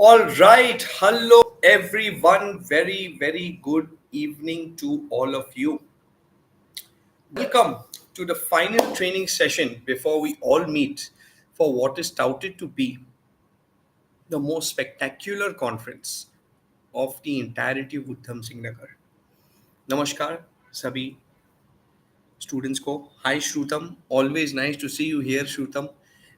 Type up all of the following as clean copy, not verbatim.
All right. Hello, everyone. Very good evening to all of you. Welcome to the final training session before we all meet for what is touted to be the most spectacular conference of the entirety of Uttam Singh Nagar. Namaskar, Sabi students ko. Hi Shrutam, always nice to see you here Shrutam.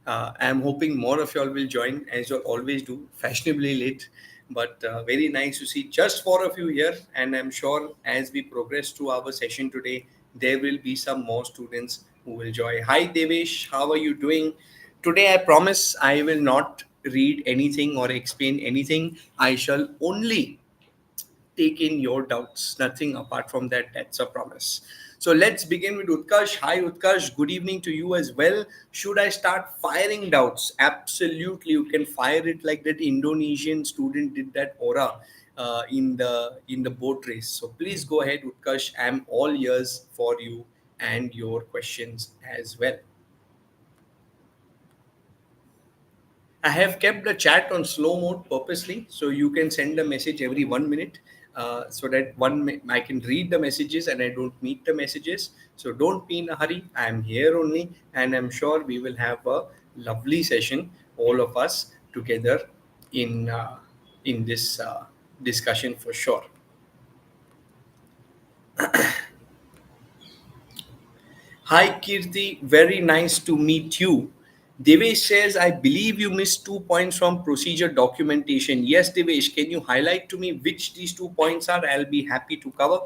I'm hoping more of y'all will join as you always do, fashionably late, but very nice to see just four of you here, and I'm sure as we progress through our session today there will be some more students who will join. Hi Devesh, how are you doing today? I promise I will not read anything or explain anything. I shall only take in your doubts. Nothing apart from that. That's a promise. So let's begin with Utkarsh. Hi, Utkarsh. Good evening to you as well. Should I start firing doubts? Absolutely. You can fire it like that Indonesian student did that aura in the boat race. So please go ahead, Utkarsh. I'm all ears for you and your questions as well. I have kept the chat on slow mode purposely, so you can send a message every 1 minute, so that I can read the messages and I don't meet the messages. So don't be in a hurry. I am here only, and I'm sure we will have a lovely session, all of us together in this discussion for sure. Hi Kirti, very nice to meet you. Devesh says, I believe you missed 2 points from procedure documentation. Yes, Devesh, can you highlight to me which these 2 points are? I'll be happy to cover.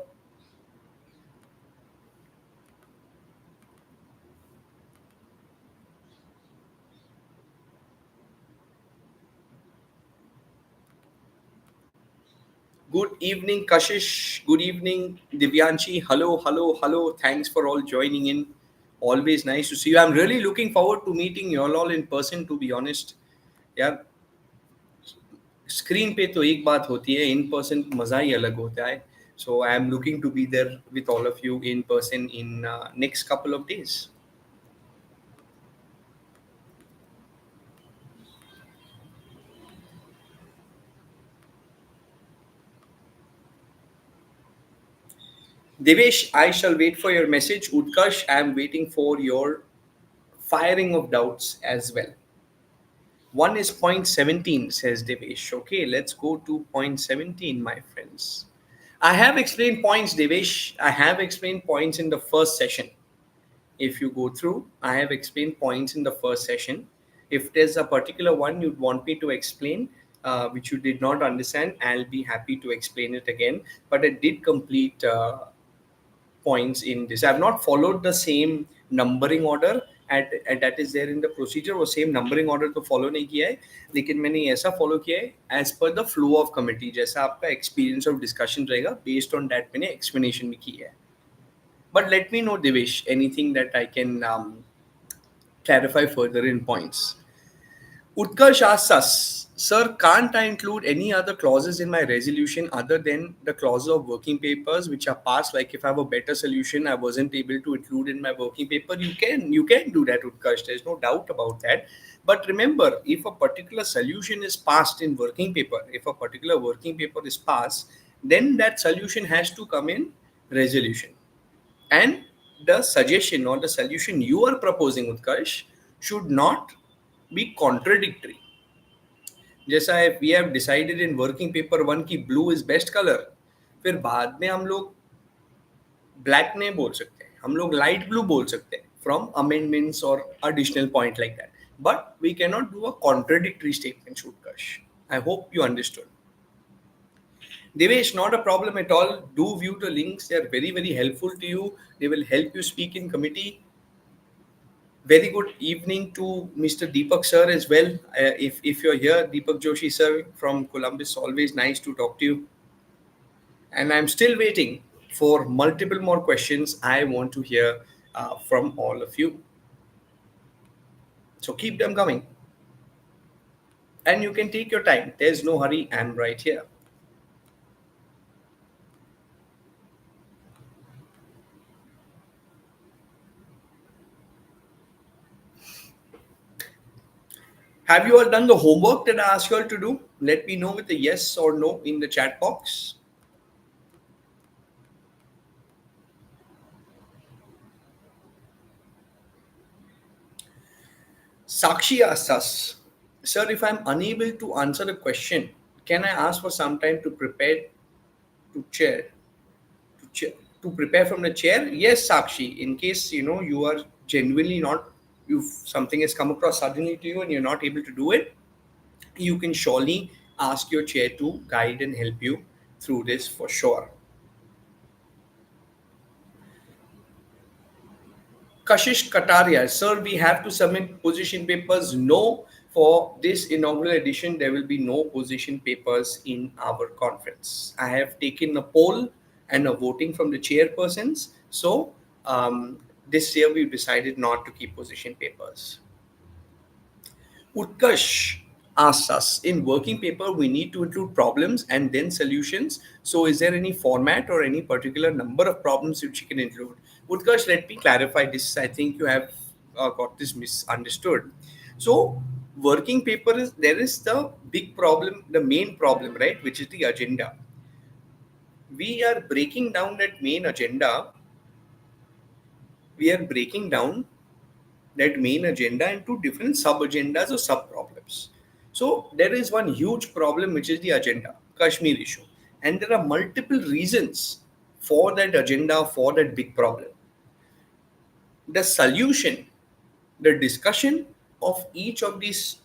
Good evening, Kashish. Good evening, Divyanshi. Hello. Thanks for all joining in. Always nice to see you. I'm really looking forward to meeting you all in person, to be honest. Yeah, screen पे तो एक बात होती है, in person मजा ही अलग होता है. So I'm looking to be there with all of you in person in next couple of days. Devesh, I shall wait for your message. Utkarsh, I am waiting for your firing of doubts as well. One is point 17, says Devesh. Okay, let's go to point 17, my friends. I have explained points, Devesh. I have explained points in the first session. If you go through, I have explained points in the first session. If there's a particular one you'd want me to explain, which you did not understand, I'll be happy to explain it again. But I did complete points in this. I've not followed the same numbering order at that is there in the procedure. वो same numbering order तो follow नहीं किया है, लेकिन मैंने ऐसा follow किया है as per the flow of committee. जैसा आपका experience of discussion रहेगा, based on that मैंने explanation भी की है. But let me know, Devesh, anything that I can clarify further in points. Utkarsh asks us, Sir, can't I include any other clauses in my resolution other than the clause of working papers which are passed? Like if I have a better solution I wasn't able to include in my working paper, you can do that, Utkarsh. There's no doubt about that. But remember, if a particular solution is passed in working paper, if a particular working paper is passed, then that solution has to come in resolution. And the suggestion or the solution you are proposing, Utkarsh, should not be contradictory. जैसा है we have decided in working paper one की blue is best colour, फिर बाद में हम लोग black नहीं बोल सकते, हम लोग लाइट ब्लू बोल सकते हैं फ्रॉम अमेंडमेंट्स और additional point like that. But we cannot do a contradictory statement, Shutkash. I hope you understood. Devesh, not a problem at all. Do view the links. They are very helpful to you. They will help you speak in committee. Very good evening to Mr. Deepak sir as well. If you're here, Deepak Joshi sir from Columbus, always nice to talk to you. And I'm still waiting for multiple more questions I want to hear from all of you. So keep them coming. And you can take your time. There's no hurry. I'm right here. Have you all done the homework that I asked you all to do? Let me know with a yes or no in the chat box. Sakshi asks us, Sir, if I'm unable to answer a question, can I ask for some time to prepare to chair? To, chair, to prepare from the chair? Yes, Sakshi. In case you are genuinely not, if something has come across suddenly to you and you're not able to do it, you can surely ask your chair to guide and help you through this for sure. Kashish Kataria, sir, we have to submit position papers. No, for this inaugural edition, there will be no position papers in our conference. I have taken a poll and a voting from the chairpersons. So this year we decided not to keep position papers. Utkarsh asks us, in working paper, we need to include problems and then solutions. So is there any format or any particular number of problems which you can include? Utkarsh, let me clarify this. I think you have got this misunderstood. So working paper is, there is the big problem, the main problem, right? Which is the agenda. We are breaking down that main agenda. We are breaking down that main agenda into different sub agendas or sub problems. So there is one huge problem which is the agenda, Kashmir issue, and there are multiple reasons for that agenda, for that big problem. The solution, the discussion of each of these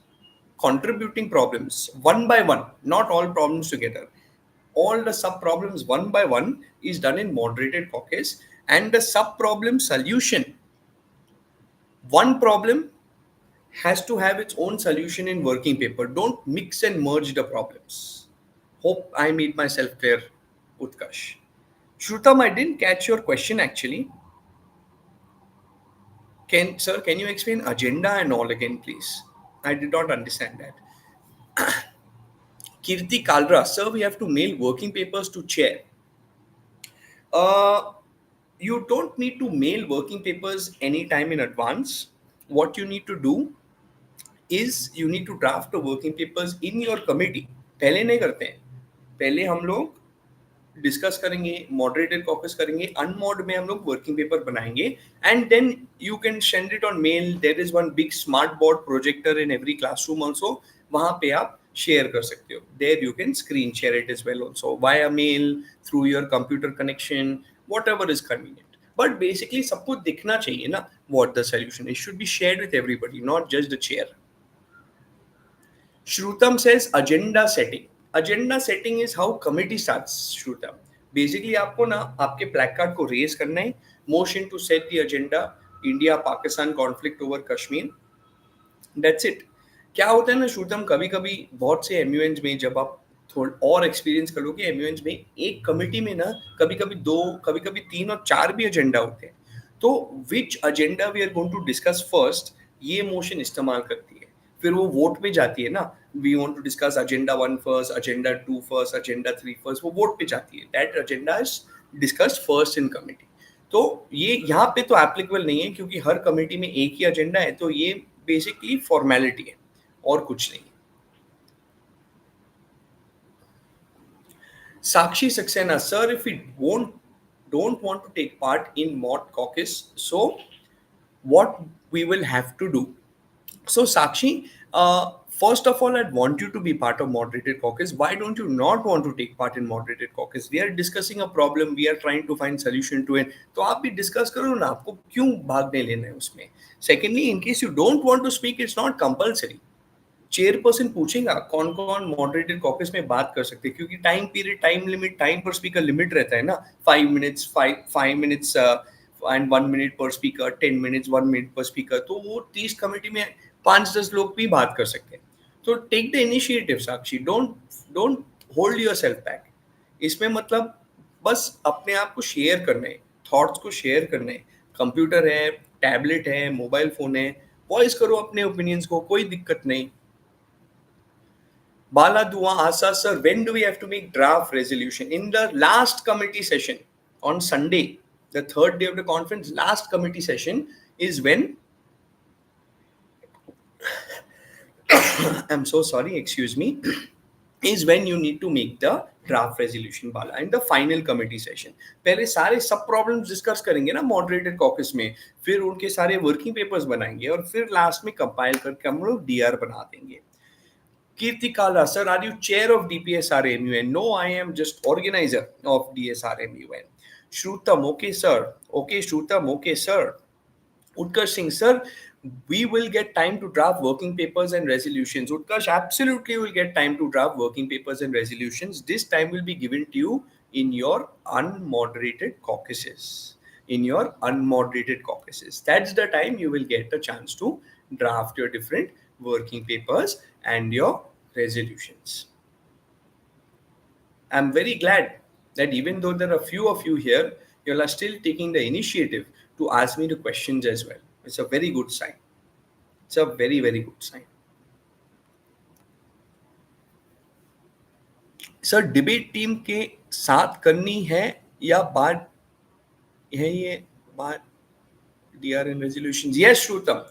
contributing problems one by one, not all problems together, all the sub problems one by one is done in moderated caucus, and the sub problem solution, one problem has to have its own solution in working paper. Don't mix and merge the problems. Hope I made myself clear, Utkash. Shrutam, I didn't catch your question actually. Can you explain agenda and all again, please? I did not understand that. Kirti Kalra, sir, we have to mail working papers to chair. Uh, you don't need to mail working papers anytime in advance. What you need to do is you need to draft the working papers in your committee. पहले नहीं करते हैं, पहले हम लोग discuss करेंगे, moderated caucus करेंगे, अनमॉड में हम लोग वर्किंग पेपर बनाएंगे, and then you can send it on mail. There is one big smart board projector in every classroom also. वहां पे आप शेयर कर सकते हो. There you can screen share it is well also via mail, through your computer connection, what ever is convenient. But basically सब कुछ दिखना चाहिए ना, what the solution is should be shared with everybody, not just the chair. Shrutam says agenda setting. Agenda setting is how committee starts, Shrutam. Basically आपको ना आपके plaque card को raise करना है, motion to set the agenda, India Pakistan conflict over Kashmir. That's it. क्या होता है ना श्रुतम, कभी कभी बहुत से एमयूएन में जब आप थोड़ा और एक्सपीरियंस करोगे एमयूएन में, एक कमिटी में ना कभी कभी दो, कभी कभी तीन और चार भी एजेंडा होते हैं. तो which agenda we are going to discuss first, ये मोशन इस्तेमाल करती है. फिर वो वोट पे जाती है ना, we want to discuss agenda 1 first, agenda 2 first, agenda 3 first, वो वोट पे जाती है. That agenda is discussed first in committee. तो ये यहाँ पे तो एप्लीकेबल नहीं है क्योंकि हर कमिटी में एक ही एजेंडा है. तो ये बेसिकली फॉर्मेलिटी है और कुछ नहीं. Sakshi Saxena, sir, if we don't want to take part in mod caucus, so what we will have to do? So Sakshi, first of all, I'd want you to be part of moderated caucus. Why don't you not want to take part in moderated caucus? We are discussing a problem, we are trying to find solution to it. तो आप भी discuss करो ना, आपको क्यों भाग नहीं लेना है उसमें. Secondly, in case you don't want to speak, it's not compulsory. Chairperson पूछेगा कौन कौन मॉडरेटेड कॉकस में बात कर सकते हैं, क्योंकि time period, time limit, time पर स्पीकर लिमिट रहता है ना. 5 मिनट्स, 5 मिनट्स एंड 1 मिनट पर स्पीकर, 10 मिनट्स, 1 मिनट पर स्पीकर. तो वो 30 कमेटी में 5-10 लोग भी बात कर सकते हैं. तो take the initiative Sakshi, don't hold your self back. इसमें मतलब बस अपने आप को शेयर करना है, थॉट्स को शेयर करना है. कंप्यूटर है, टैबलेट है, मोबाइल फोन है, वॉइस करो अपने ओपिनियंस को, कोई दिक्कत नहीं. Bala Dua asks us, sir, when do we have to make draft resolution? In the last committee session on Sunday, the third day of the conference, last committee session is when I'm so sorry, excuse me, is when you need to make the draft resolution वाला in the final committee session. पहले सारे सब problems discuss करेंगे ना moderated caucus में, फिर उनके सारे working papers बनाएंगे और फिर last में compile करके हम लोग DR बना देंगे. Kirti Kala, sir, are you chair of DPSR MUN? No, I am just organizer of DSR MUN. Shrutam, okay, sir. Okay, Shrutam, okay, sir. Utkarsh Singh, sir, we will get time to draft working papers and resolutions. Utkarsh, absolutely will get time to draft working papers and resolutions. This time will be given to you in your unmoderated caucuses. In your unmoderated caucuses. That's the time you will get a chance to draft your different working papers and your resolutions. I'm very glad that even though there are few of you here, you are still taking the initiative to ask me the questions as well. It's a very good sign. It's a very, very good sign. Sir debate team के साथ करनी है या बाद है ये बात D R इन resolutions? Yes श्रुतम,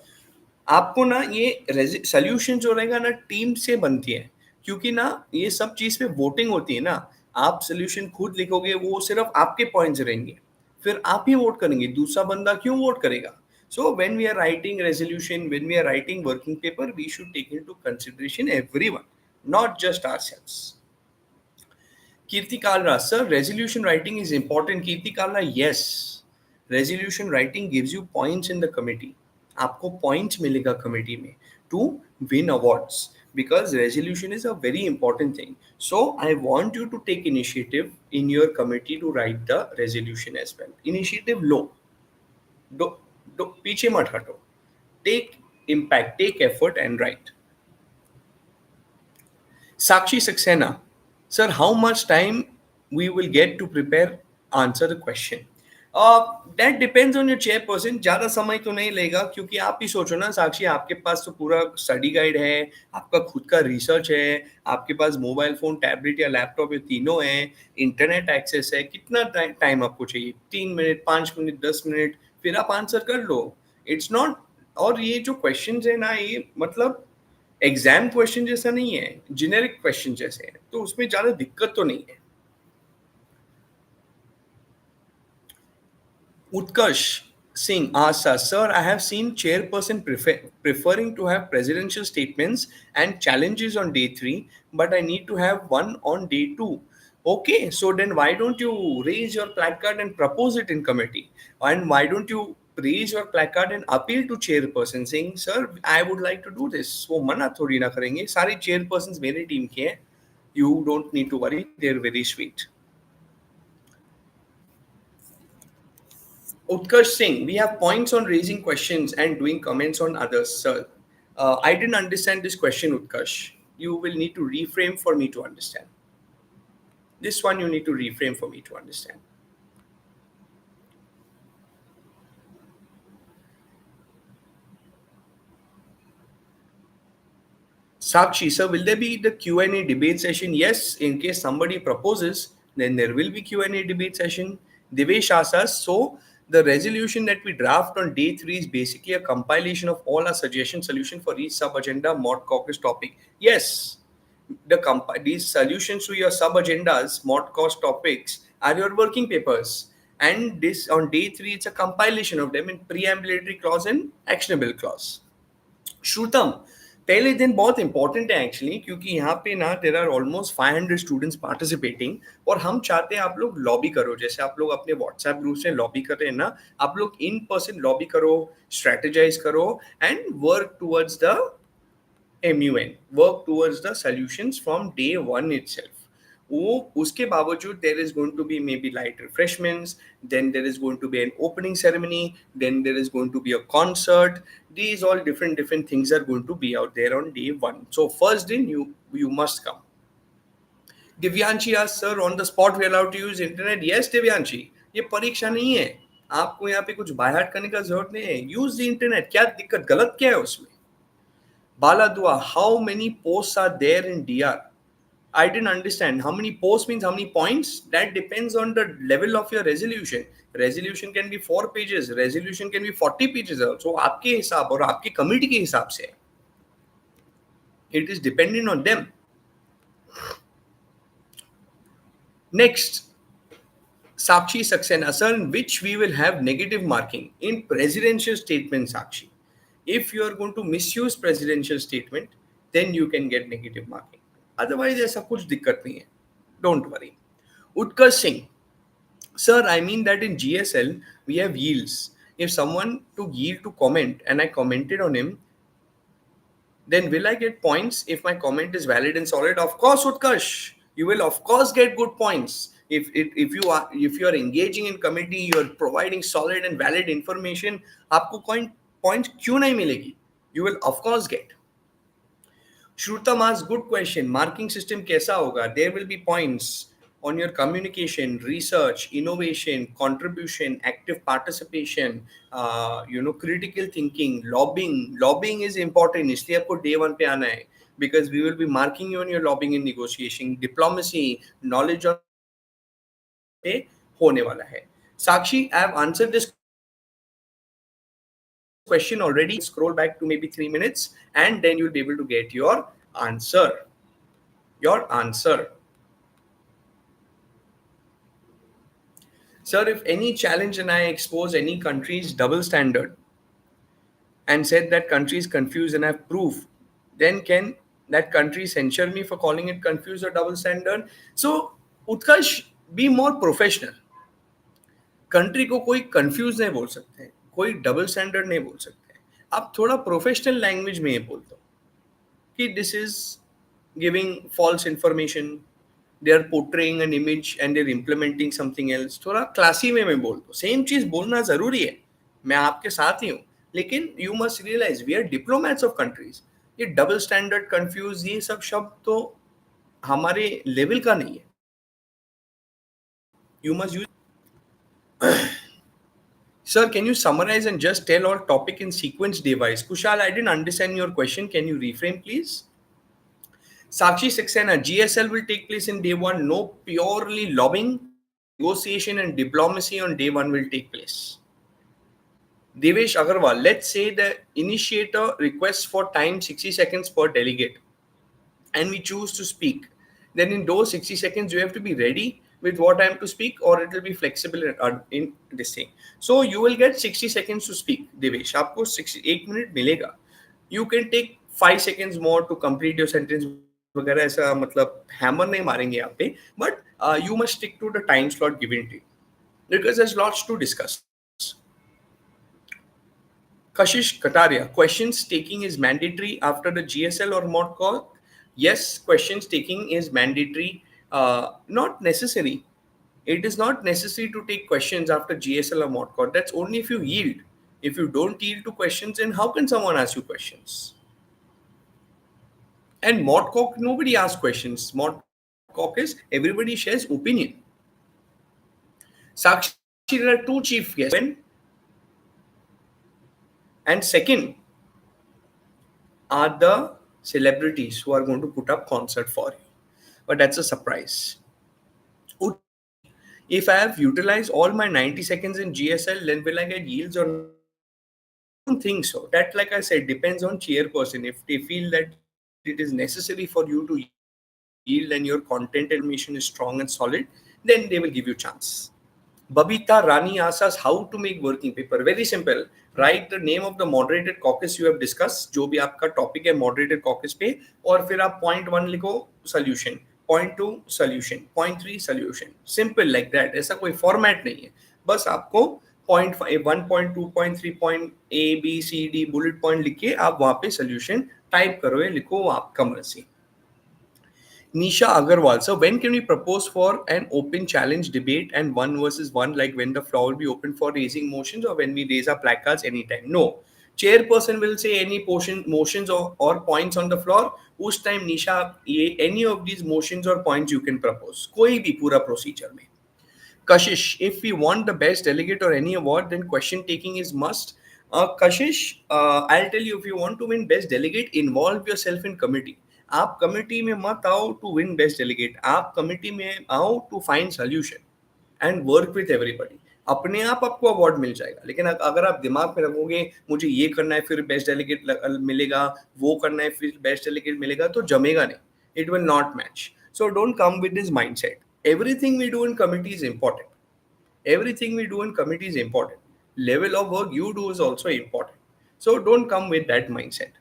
आपको ना ये सोल्यूशन जो रहेगा ना टीम से बनती है, क्योंकि ना ये सब चीज पे वोटिंग होती है ना. आप सोल्यूशन खुद लिखोगे, वो सिर्फ आपके पॉइंट्स रहेंगे, फिर आप ही वोट करेंगे, दूसरा बंदा क्यों वोट करेगा? So when we are writing resolution, when we are writing working paper, we should take into consideration everyone, not just ourselves. Kirti Kalra, sir, resolution writing is important. Kirti Kalra, yes. Resolution writing gives you points in the committee. आपको points मिलेगा committee में to win awards, because resolution is a very important thing. So I want you to take initiative in your committee to write the resolution as well. Initiative लो, पीछे मत हटो. Take impact, take effort and write. Sakshi Saxena, sir, how much time we will get to prepare, answer the question? That depends on your chairperson. ज़्यादा समय तो नहीं लेगा, क्योंकि आप ही सोचो ना साक्षी, आपके पास तो पूरा स्टडी गाइड है, आपका खुद का रिसर्च है, आपके पास मोबाइल फोन, टैबलेट या लैपटॉप, ये तीनों है, इंटरनेट एक्सेस है. कितना टाइम आपको चाहिए? 3 मिनट, 5 मिनट, 10 मिनट, फिर आप आंसर कर लो. It's not. और ये जो क्वेश्चन है ना, ये मतलब एग्जाम क्वेश्चन जैसा नहीं है, जेनेरिक क्वेश्चन जैसे है, तो उसमें ज्यादा दिक्कत तो नहीं है. Utkarsh Singh asks us, sir, I have seen chairperson preferring to have presidential statements and challenges on day 3, but I need to have one on day 2. Okay, so then why don't you raise your placard and propose it in committee? And why don't you raise your placard and appeal to chairperson saying, sir, I would like to do this? वो मना थोड़ी ना करेंगे, सारे chairpersons मेरे team के हैं. You don't need to worry, they're very sweet. Utkarsh Singh, we have points on raising questions and doing comments on others, sir. I didn't understand this question, Utkarsh. You will need to reframe for me to understand. This one you need to reframe for me to understand. Sakshi, sir, will there be the Q&A debate session? Yes, in case somebody proposes, then there will be Q&A debate session. Devesh asks us, so the resolution that we draft on day 3 is basically a compilation of all our suggestion solution for each sub-agenda mod caucus topic. Yes, these solutions to your sub-agendas, mod caucus topics are your working papers. And this on day 3, it's a compilation of them in preambulatory clause and actionable clause. श्रुतम, पहले दिन बहुत important है actually, क्योंकि यहाँ पे ना there are almost 500 students participating, और हम चाहते हैं आप लोग लॉबी करो, जैसे आप लोग अपने व्हाट्सएप ग्रुप से लॉबी कर रहे हैं ना, आप लोग इन पर्सन लॉबी करो, स्ट्रेटेजाइज करो and work towards the MUN, work towards the solutions from day 1 itself. वो उसके बावजूद there is going to be maybe light refreshments, then there is going to be an opening ceremony, then there is going to be a concert. These all different things are going to be out there on day 1. So first day you must come. Divyanshi asks, sir, on the spot we are allowed to use internet? Yes, Divyanshi. ये परीक्षा नहीं है, आपको यहाँ पे कुछ by heart करने का जरूरत नहीं है. Use the internet. क्या दिक्कत, गलत क्या है उसमें? Baladua, how many posts are there in DR? I didn't understand. How many posts means how many points? That depends on the level of your resolution. Resolution can be 4 pages. Resolution can be 40 pages also. आपके हिसाब और आपके committee के हिसाब से. It is dependent on them. Next, Sakshi Saxena, sir, in which we will have negative marking in presidential statement, Sakshi. If you are going to misuse presidential statement, then you can get negative marking. Otherwise, ऐसा कुछ दिक्कत नहीं है. Don't worry. Utkarsh Singh, sir, I mean that in GSL we have yields. If someone took yield to comment and I commented on him, then will I get points if my comment is valid and solid? Of course, Utkarsh, you will of course get good points. If you are engaging in committee, you are providing solid and valid information, आपको points क्यों नहीं मिलेगी? You will of course get. Shrutam asks, good question. Marking system कैसा होगा? There will be points on your communication, research, innovation, contribution, active participation, critical thinking, lobbying. Lobbying is important. इसलिए आपको day one पे आना है. Because we will be marking you on your lobbying and negotiation, diplomacy, knowledge on पे होने वाला है. Sakshi, I have answered this question already. Scroll back to maybe 3 minutes and then you'll be able to get your answer. Sir, if any challenge and I expose any country's double standard and said that country is confused and I have proof, then can that country censure me for calling it confused or double standard? So, Utkarsh, be more professional. Country को कोई confuse नहीं बोल सकते, कोई double standard नहीं बोल सकते. आप थोड़ा प्रोफेशनल लैंग्वेज में ये बोल दो कि this is giving false information, they are portraying an image and they are implementing something else. थोड़ा क्लासी में मैं बोल दो. सेम चीज बोलना जरूरी है, मैं आपके साथ ही हूँ, लेकिन you must realise we are diplomats of countries. ये डबल स्टैंडर्ड, कंफ्यूज, ये सब शब्द तो हमारे लेवल का नहीं है. You must use. Sir, can you summarize and just tell all topic in sequence device? Kushal, I didn't understand your question. Can you reframe, please? Sakshi Saxena, GSL will take place in day one. No, purely lobbying, negotiation and diplomacy on day one will take place. Devesh Agarwal, let's say the initiator requests for time 60 seconds per delegate and we choose to speak. Then in those 60 seconds, you have to be ready with what I am to speak, or it will be flexible in this thing. So you will get 60 seconds to speak. Devesh, आपको 1 minute मिलेगा. You can take 5 seconds more to complete your sentence वगैरह. ऐसा मतलब hammer नहीं मारेंगे यहाँ पे, but you must stick to the time slot given to you because there's lots to discuss. Kashish Kataria, questions taking is mandatory after the GSL or mod call? Yes, questions taking is mandatory. Not necessary. It is not necessary to take questions after GSL or mod call. That's only if you yield. If you don't yield to questions, then how can someone ask you questions? And mod cock, nobody asks questions. Mod cock is everybody shares opinion. Sakshi, there are two chief guests. And second are the celebrities who are going to put up concert for you. But that's a surprise. If I have utilized all my 90 seconds in GSL, then will I get yields or not? I don't think so. That, like I said, depends on chairperson. If they feel that it is necessary for you to yield and your content information is strong and solid, then they will give you chance. Babita Rani asks us how to make working paper. Very simple. Write the name of the moderated caucus you have discussed, जो भी आपका topic है moderated caucus पे, और फिर आप point 1 लिखो solution, point 2 solution, point 3 solution. Simple like that. ऐसा कोई format नहीं है. बस आपको point 5, 1, point 2, point 3, point A, B, C, D bullet point लिख के आप वहाँ पे solution type करो या लिखो, आपका मर्जी. Nisha Agarwal, so when can we propose for an open challenge debate and 1 versus 1, like when the floor will be open for raising motions or when we raise our placards anytime? No. Chairperson will say any motions or points on the floor. Us time, Nisha, any of these motions or points you can propose. कोई भी पूरा procedure में. Kashish, if we want the best delegate or any award, then question taking is must. Kashish, I'll tell you, if you want to win best delegate, involve yourself in committee. आप committee में मत आओ to win best delegate, आप committee में आओ to find solution and work with everybody. अपने आप आपको अवार्ड मिल जाएगा। लेकिन अगर आप दिमाग में रखोगे मुझे ये करना है फिर बेस्ट डेलीगेट मिलेगा, वो करना है फिर बेस्ट डेलीगेट मिलेगा, तो जमेगा नहीं, it will not match. So don't come with this mindset. Everything we do in committee is important. Everything we do in committee is important. Level of work you do is also important. So don't come with that mindset.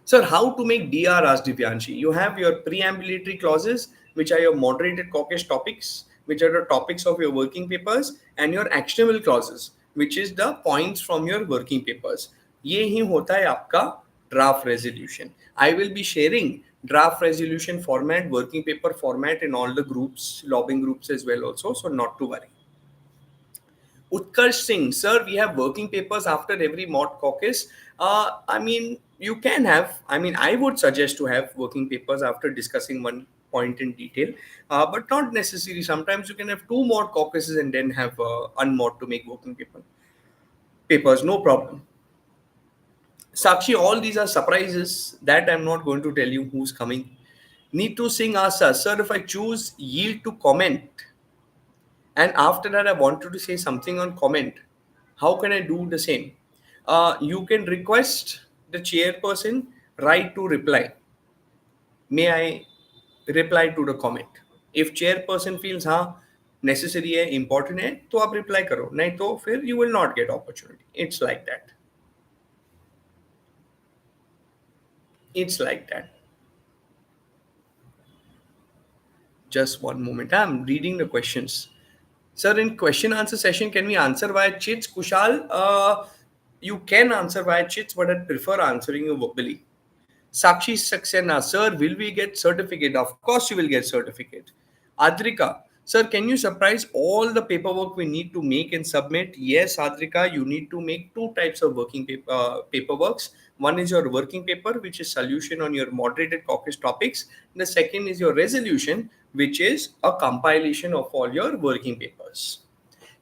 Sir, how to make DR, asked Divyanshi. You have your preambulatory clauses, which are your moderated caucus topics, which are the topics of your working papers, and your actionable clauses, which is the points from your working papers. ये ही होता है आपका draft resolution. I will be sharing draft resolution format, working paper format in all the groups, lobbying groups as well also, so not to worry. Utkarsh Singh, sir, we have working papers after every mock caucus. I mean, you can have, I mean, I would suggest to have working papers after discussing one point in detail, but not necessary. Sometimes you can have two more caucuses and then have unmod to make working papers, no problem. Sakshi, all these are surprises that I'm not going to tell you who's coming. Neetu Singh asks us, sir, if I choose yield to comment, and after that I wanted to say something on comment, how can I do the same? You can request the chairperson right to reply. May I reply to the comment? If chairperson feels हाँ necessary है, important है, तो आप reply करो, नहीं तो फिर you will not get opportunity. It's like that. It's like that. Just one moment. I'm reading the questions. Sir, in question answer session, can we answer via chits? Kushal, you can answer via chits, but I'd prefer answering you verbally. Sakshi Saxena, sir, will we get certificate? Of course you will get certificate. Adrika, sir, can you surprise all the paperwork we need to make and submit? Yes, Adrika, you need to make two types of working paperworks. One is your working paper, which is solution on your moderated caucus topics. The second is your resolution, which is a compilation of all your working papers.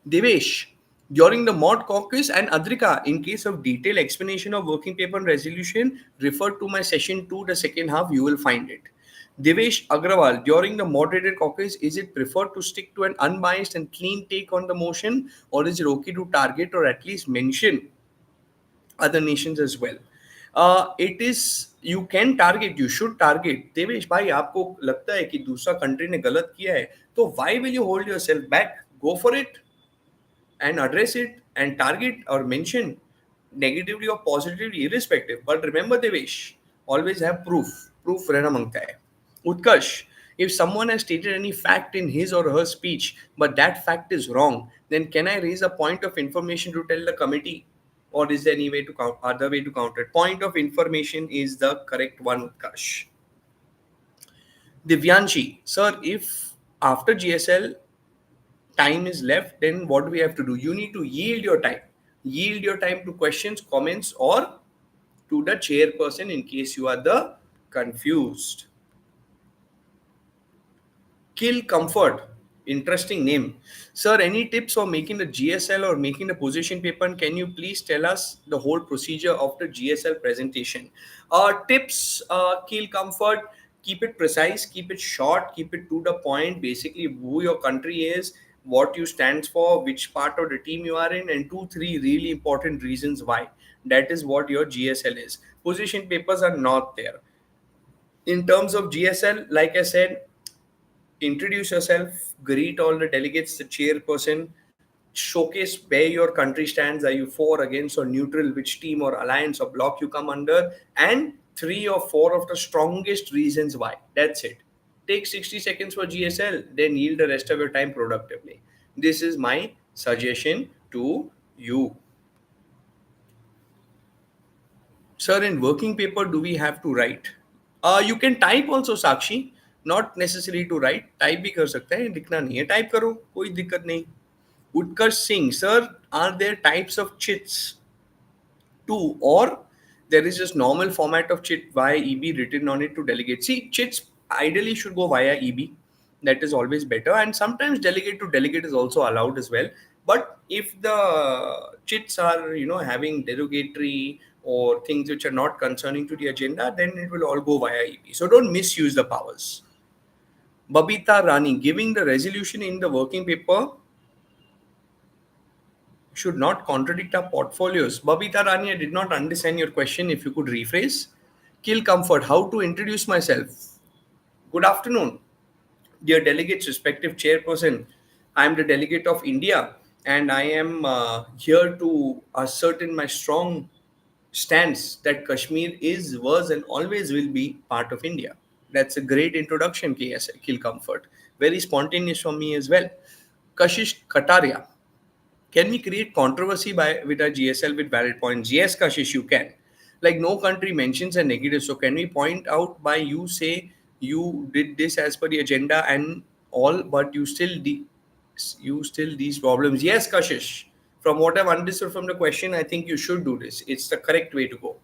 Devesh, during the mod caucus, and Adrika, in case of detailed explanation of working paper and resolution, refer to my session 2, the second half, you will find it. Devesh Agrawal, during the moderated caucus, is it preferred to stick to an unbiased and clean take on the motion, or is it okay to target or at least mention other nations as well? It is, you can target, you should target. Devesh भाई, आपको लगता है कि दूसरा country ने गलत किया है, तो why will you hold yourself back? Go for it and address it and target or mention negatively or positively, irrespective. But remember, Devesh, always have proof. Proof rehna mangta hai. Utkarsh, if someone has stated any fact in his or her speech, but that fact is wrong, then can I raise a point of information to tell the committee? Or is there any way to other way to counter it? Point of information is the correct one, Utkarsh. Divyanshi, sir, if after GSL time is left, then what do we have to do? You need to yield your time. Yield your time to questions, comments, or to the chairperson in case you are the confused. Kill Comfort. Interesting name. Sir, any tips for making the GSL or making the position paper? And can you please tell us the whole procedure of the GSL presentation? Tips, Kill Comfort. Keep it precise, keep it short, keep it to the point. Basically, who your country is, what you stands for, which part of the team you are in, and 2-3 really important reasons why. That is what your GSL is. Position papers are not there. In terms of GSL, like I said, introduce yourself, greet all the delegates, the chairperson, showcase where your country stands. Are you for, against, or neutral? Which team or alliance or bloc you come under? And 3 or 4 of the strongest reasons why. That's it. Take 60 seconds for GSL, then yield the rest of your time productively. This is my suggestion to you. Sir, in working paper, do we have to write? You can type also, Sakshi. Not necessary to write. Type भी कर सकते हैं, लिखना नहीं है. Type करो, कोई दिक्कत नहीं. Utkarsh Singh, sir, are there types of chits too, or there is just normal format of chit via EB written on it to delegate? See, chits ideally should go via EB. That is always better, and sometimes delegate to delegate is also allowed as well. But if the chits are, having derogatory or things which are not concerning to the agenda, then it will all go via EB. So don't misuse the powers. Babita Rani, giving the resolution in the working paper should not contradict our portfolios. Babita Rani, I did not understand your question. If you could rephrase. Kill comfort. How to introduce myself? Good afternoon, dear delegates, respective chairperson. I am the delegate of India, and I am here to ascertain my strong stance that Kashmir is, was, and always will be part of India. That's a great introduction, KS Kill Comfort. Very spontaneous from me as well. Kashish Kataria. Can we create controversy by with our GSL with valid points? Yes, Kashish, you can. Like no country mentions a negative. So can we point out by you say you did this as per the agenda and all, but you still these problems? Yes, Kashish. From what I've understood from the question, I think you should do this. It's the correct way to go.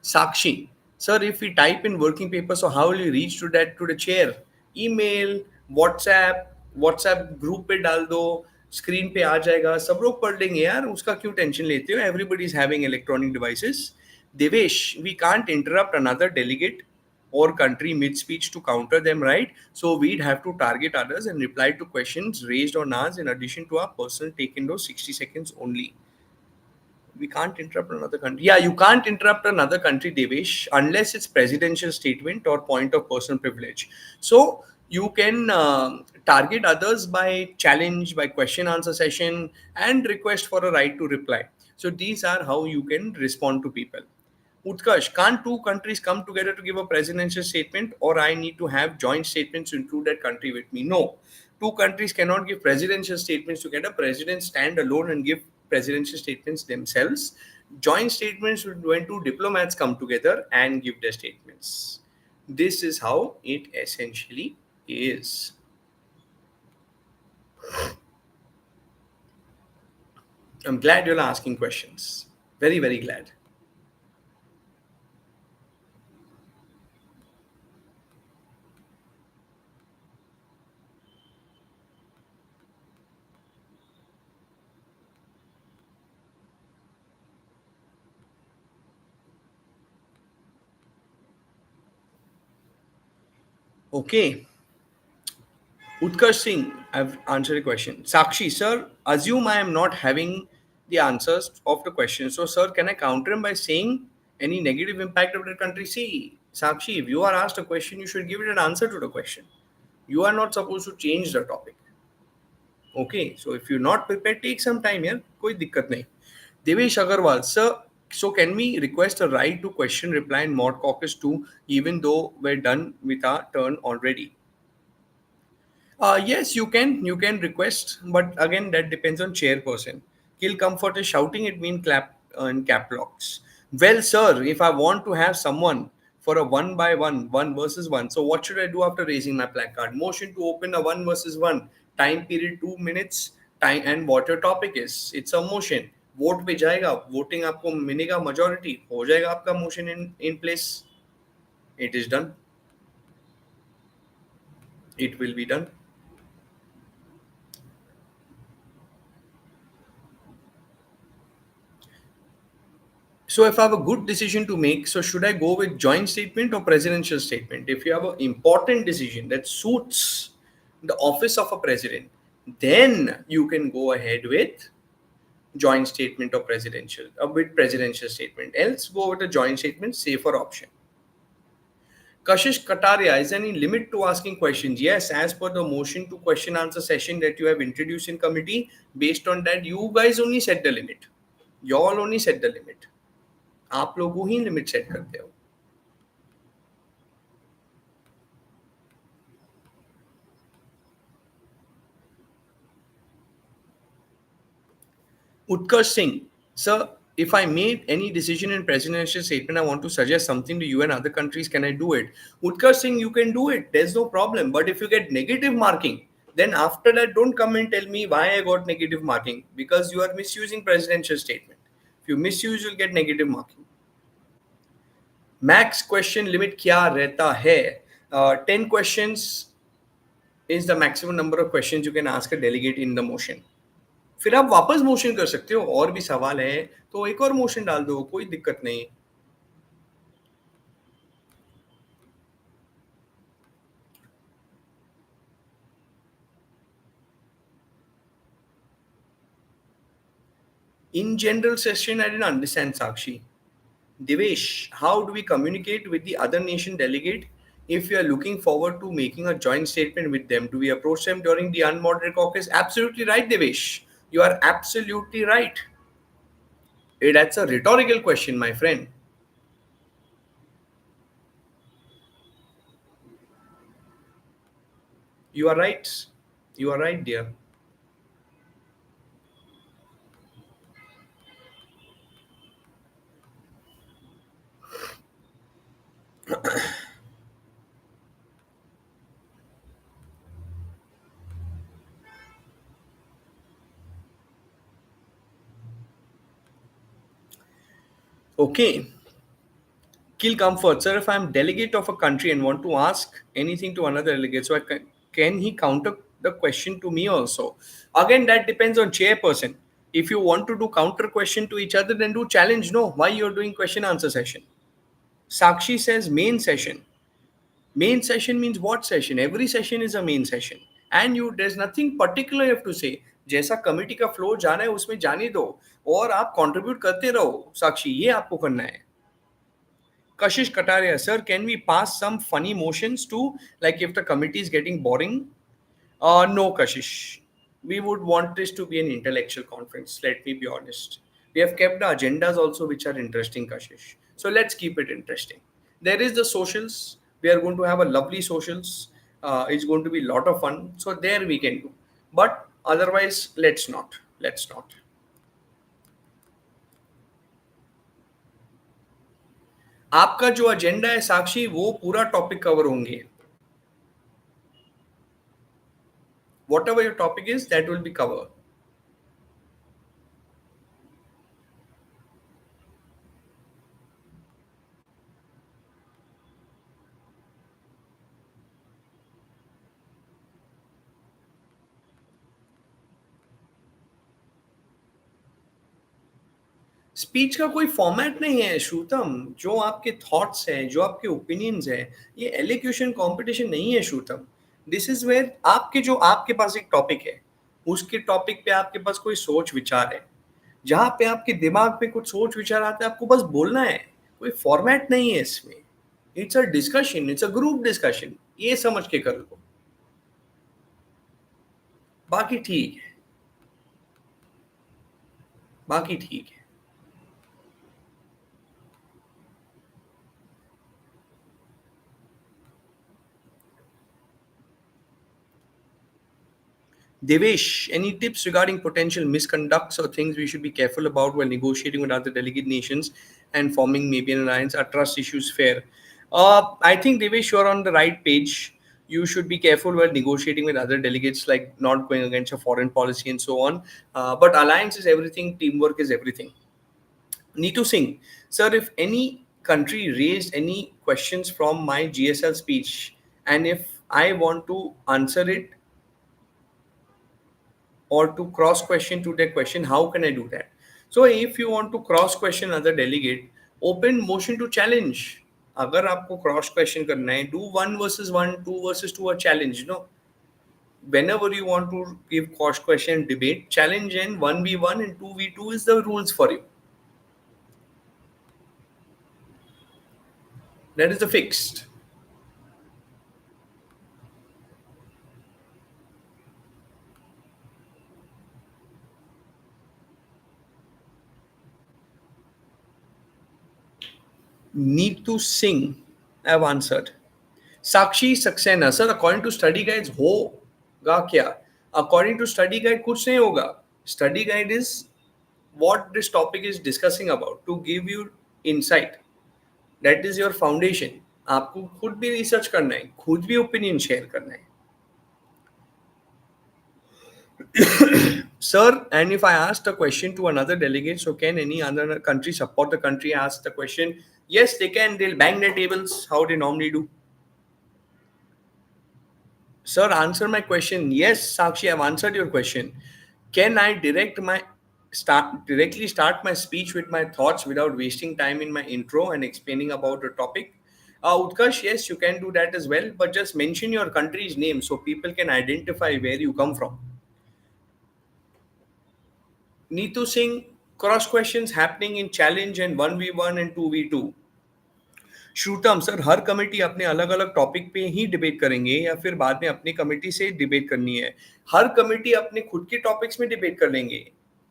Sakshi, sir, if we type in working paper, so how will you reach to the chair? Email, WhatsApp, WhatsApp group पे डाल दो, screen पे आ जाएगा, सब लोग पढ़ लेंगे यार, उसका क्यों टेंशन लेते हो? Everybody is having electronic devices. Devesh, we can't interrupt another delegate or country mid speech to counter them, right? So we'd have to target others and reply to questions raised on us in addition to our personal take in those 60 seconds only. We can't interrupt another country. Yeah, you can't interrupt another country, Devesh, unless it's presidential statement or point of personal privilege. So you can target others by challenge, by question answer session, and request for a right to reply. So these are how you can respond to people. Utkarsh, can't two countries come together to give a presidential statement, or I need to have joint statements to include that country with me? No, two countries cannot give presidential statements together. Presidents stand alone and give presidential statements themselves. Joint statements when two diplomats come together and give their statements. This is how it essentially is. I'm glad you're asking questions. Very, very glad. Okay. Utkarsh Singh, I've answered a question. Sakshi, sir, assume I am not having the answers of the question. So, sir, can I counter him by saying any negative impact of the country? See, Sakshi, if you are asked a question, you should give it an answer to the question. You are not supposed to change the topic. Okay, so if you're not prepared, take some time here. कोई दिक्कत नहीं. Devesh Agarwal, sir, so can we request a right to question reply in mod caucus too, even though we're done with our turn already? Yes, you can. You can request, but again, that depends on chairperson. Kill comfort is shouting at me in in cap locks. Well, sir, if I want to have someone for a one by one, one versus one, so what should I do after raising my placard? Motion to open a one versus one. Time period 2 minutes. Time and what your topic is. It's a motion. Vote पे जाएगा voting आपको मिलेगा majority हो जाएगा आपका motion in place. It is done. It will be done. So if I have a good decision to make, so should I go with joint statement or presidential statement? If you have an important decision that suits the office of a president, then you can go ahead with joint statement or presidential, with presidential statement. Else go with a joint statement, safer option. Kashish Kataria, is there any limit to asking questions? Yes, as per the motion to question answer session that you have introduced in committee, based on that, you guys only set the limit. You all only set the limit. आप लोग ही limit set करते हो. Utkarsh Singh, sir, if I made any decision in presidential statement, I want to suggest something to you and other countries. Can I do it? Utkarsh Singh, you can do it. There's no problem. But if you get negative marking, then after that, don't come and tell me why I got negative marking because you are misusing presidential statement. If you misuse, you'll get negative marking. Max question limit क्या रहता है? 10 questions is the maximum number of questions you can ask a delegate in the motion. फिर आप वापस motion कर सकते हो और भी सवाल है तो एक और मोशन डाल दो कोई दिक्कत नहीं. In general session, I didn't understand Sakshi. Devesh, how do we communicate with the other nation delegate if we are looking forward to making a joint statement with them? Do we approach them during the unmoderated caucus? Absolutely right, Devesh. You are absolutely right. That's a rhetorical question, my friend. You are right. You are right, dear. Okay. Kill comfort, sir. If I'm delegate of a country and want to ask anything to another delegate, so can he counter the question to me also? Again, that depends on chairperson. If you want to do counter question to each other, then do challenge. No, why you're doing question answer session? Sakshi says main session. Main session means what session? Every session is a main session, and you there's nothing particular you have to say. जैसा committee का flow जाना है उसमें जाने दो और आप contribute करते रहो साक्षी ये आपको करना है. Kashish Kataria, sir, can we pass some funny motions too? Like if the committee is getting boring? No, Kashish. We would want this to be an intellectual conference. Let me be honest. We have kept the agendas also which are interesting, Kashish. So let's keep it interesting. There is the socials. We are going to have a lovely socials. It's going to be a lot of fun. So there we can do. But otherwise, let's not. Let's not. आपका जो agenda है साक्षी वो पूरा topic cover होंगे. Whatever your topic is, that will be covered. Speech का कोई format नहीं है श्रुतम. जो आपके थॉट्स हैं, जो आपके ओपिनियंस हैं, ये एलोक्यूशन कंपटीशन नहीं है श्रुतम. दिस इज वेयर आपके जो आपके पास एक टॉपिक है, उसके टॉपिक पे आपके पास कोई सोच विचार है, जहां पे आपके दिमाग पे कुछ सोच विचार आता है, आपको बस बोलना है. कोई फॉर्मेट नहीं है इसमें. It's a discussion, it's a group discussion. ये समझ के कर लो. बाकी ठीक है. बाकी ठीक है. Devesh, any tips regarding potential misconducts or things we should be careful about while negotiating with other delegate nations and forming maybe an alliance? Are trust issues fair? I think Devesh, you're on the right page. You should be careful while negotiating with other delegates, like not going against your foreign policy and so on. But alliance is everything, teamwork is everything. Neetu Singh, sir, if any country raised any questions from my GSL speech, and if I want to answer it or to cross question to their question, how can I do that? So if you want to cross question other delegate, open motion to challenge. अगर आपको cross question करना है, do 1 versus 1, 2 versus 2 a challenge. Whenever you want to give cross question debate, challenge in 1v1 and 2v2 is the rules for you. That is the fixed. Need to sing. I've answered. Sakshi Saxena, sir, according to study guides, होगा क्या? According to study guide, कुछ नहीं होगा. Study guide is what this topic is discussing about to give you insight. That is your foundation. आपको खुद भी research करना है, खुद भी ओपिनियन शेयर करना है. Sir, and if I asked a question to another delegate, so can any other country support the country ask the question? Yes, they can. They'll bang their tables, how they normally do. Sir, answer my question. Yes, Sakshi, I've answered your question. Can I directly start my speech with my thoughts without wasting time in my intro and explaining about the topic? Utkarsh, yes, you can do that as well, but just mention your country's name so people can identify where you come from. Neetu Singh, Cross questions happening in challenge and 1v1 and 2v2. Shrutam sir, हर committee अपने अलग अलग topic पे ही debate करेंगे या फिर बाद में अपनी कमेटी से डिबेट करनी है? हर कमेटी अपने खुद के टॉपिक्स में डिबेट कर लेंगे,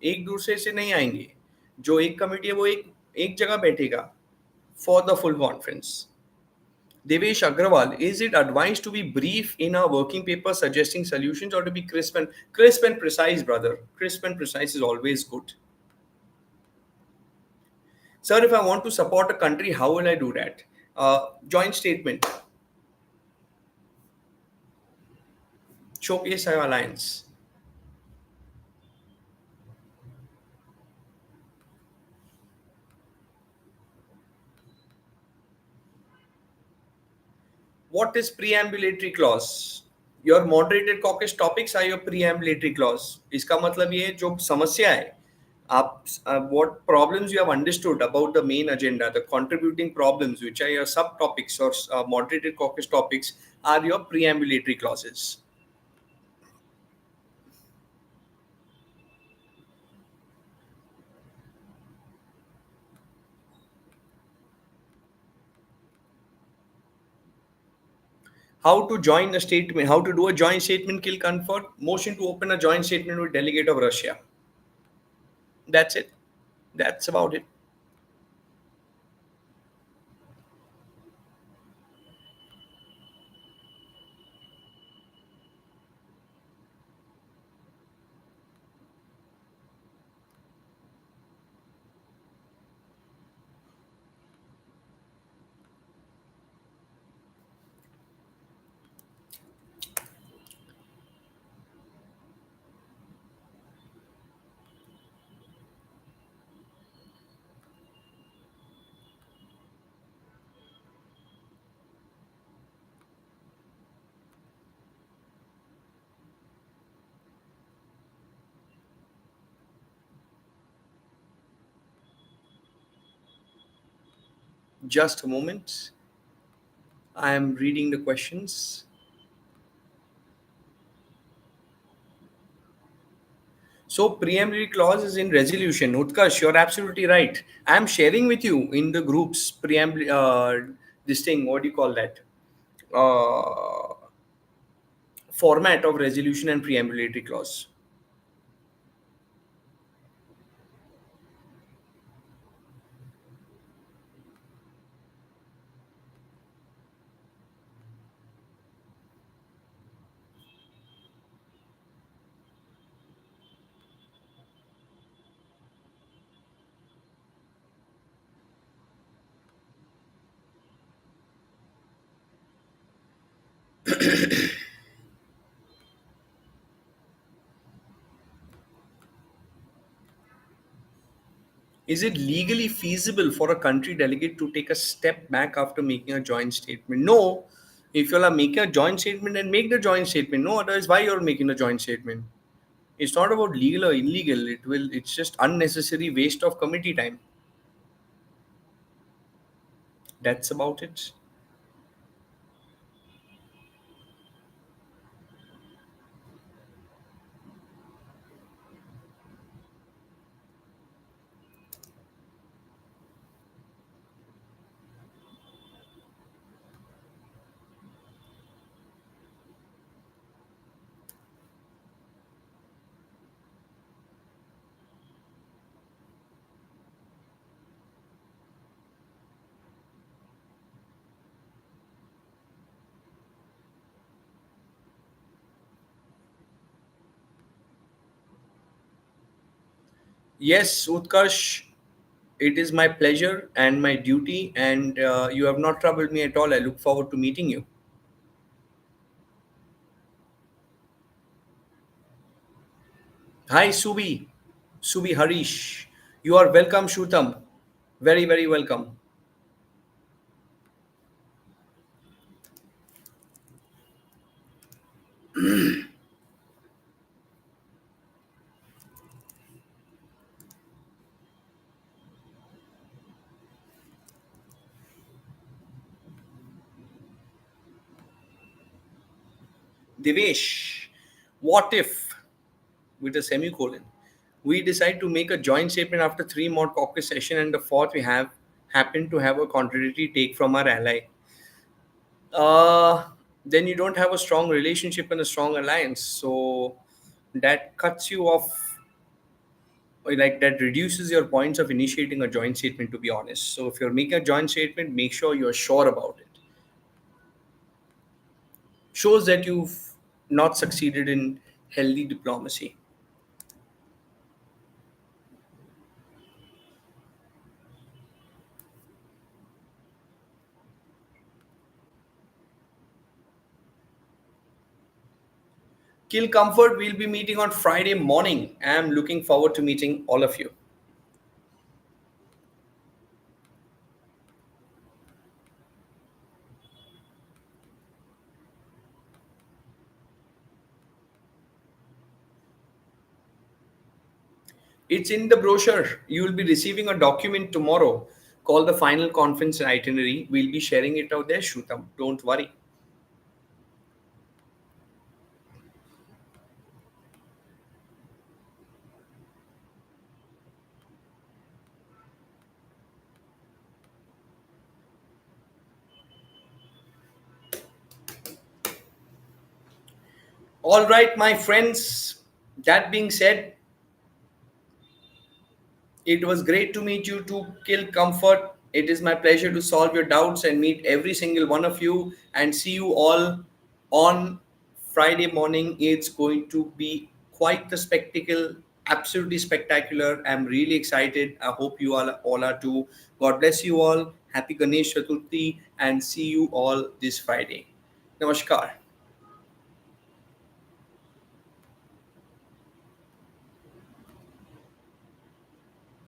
एक दूसरे से नहीं आएंगे. जो एक कमेटी है वो एक एक जगह बैठेगा for the full conference. Devesh Agrawal, is it advised to be brief in our working paper suggesting solutions or to be crisp and precise, brother? Crisp and precise is always good. Sir, if I want to support a country, how will I do that? Joint statement. Showcase our alliance. What is preambulatory clause? Your moderated caucus topics are your preambulatory clause. इसका मतलब ये जो समस्या है, आप what problems you have understood about the main agenda, the contributing problems which are your subtopics or moderated caucus topics are your preambulatory clauses. How to join a statement? How to do a joint statement? Kill comfort. Motion to open a joint statement with delegate of Russia. That's it. That's about it. Just a moment. I am reading the questions. So preambulatory clause is in resolution. Utkarsh, you're absolutely right. I am sharing with you in the groups this thing. What do you call that? Uh, Format of resolution and preambulatory clause. Is it legally feasible for a country delegate to take a step back after making a joint statement? No. If you are making a joint statement, then make the joint statement. No, otherwise, why you're making a joint statement? It's not about legal or illegal. It's just unnecessary waste of committee time. That's about it. Yes, Utkarsh, it is my pleasure and my duty, and you have not troubled me at all. I look forward to meeting you. Hi, Subi. Subi Harish. You are welcome, Shutam. Very, very welcome. Devesh, what if, with a semicolon, We decide to make a joint statement after three more caucus session, and the fourth we have happened to have a contradictory take from our ally. uh, then you don't have a strong relationship and a strong alliance. So that cuts you off, or like that reduces your points of initiating a joint statement, to be honest. So if you're making a joint statement, make sure you're sure about it. Shows that you've not succeeded in healthy diplomacy. Kill Comfort, we'll be meeting on Friday morning. I'm looking forward to meeting all of you. It's in the brochure. You will be receiving a document tomorrow called the final conference itinerary. We'll be sharing it out there. Shoot up. Don't worry. All right, my friends. That being said, it was great to meet you to Kill Comfort. It is my pleasure to solve your doubts and meet every single one of you and see you all on Friday morning. It's going to be quite the spectacle, absolutely spectacular. I'm really excited. I hope you all are too. God bless you all. Happy Ganesh Chaturthi and see you all this Friday. Namaskar.